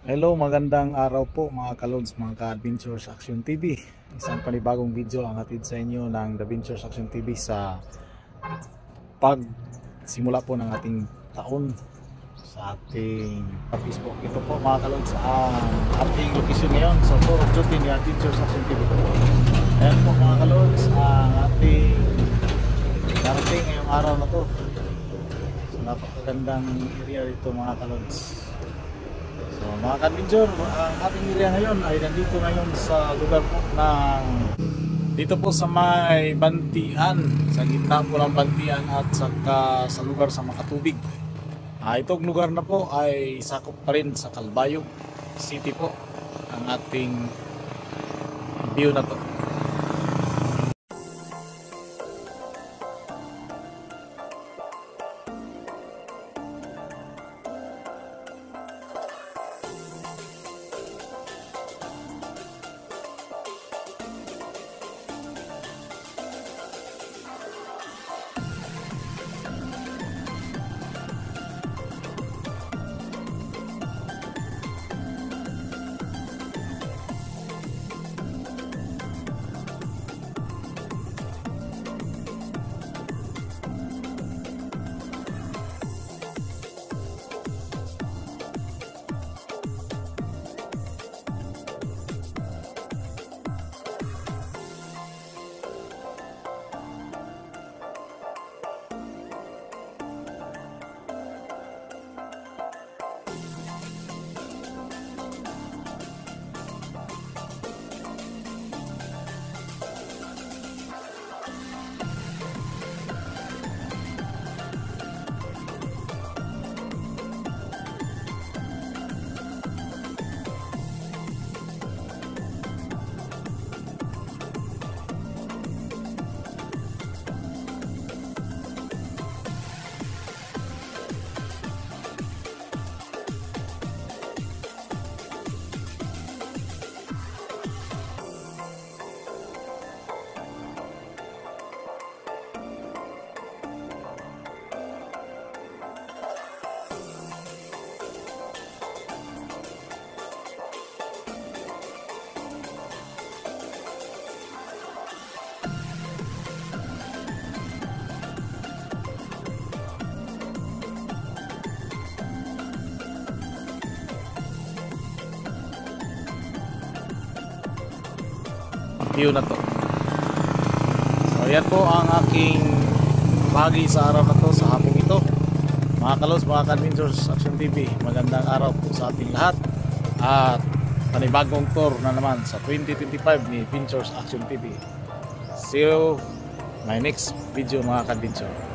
Hello, magandang araw po mga kalods, mga ka-Adventures Action TV. Isang panibagong video ang hatid sa inyo ng Adventures Action TV sa pagsimula po ng ating taon sa ating Facebook. Ito po mga kalods ang ating location ngayon sa tour of duty ni Adventures Action TV. Ayan po mga kalods ang ating darating ngayong araw na to. So, napakagandang area dito mga kalods. So mga ka-adventure, ang ating area ngayon ay nandito ngayon sa lugar po ng dito po sa may Bantian, sa gitna po ng Bantian at saka sa lugar sa Makatubig. Itong lugar na po ay sakop pa rin sa Calbayog City po ang ating view na to. View na to. So yan po ang aking bahagi sa araw na to, sa hapong ito. Mga kalos, mga ka-Adventures Action TV, magandang araw po sa ating lahat at panibagong tour na naman sa 2025 ni Adventures Action TV. See you my next video mga ka-Adventure.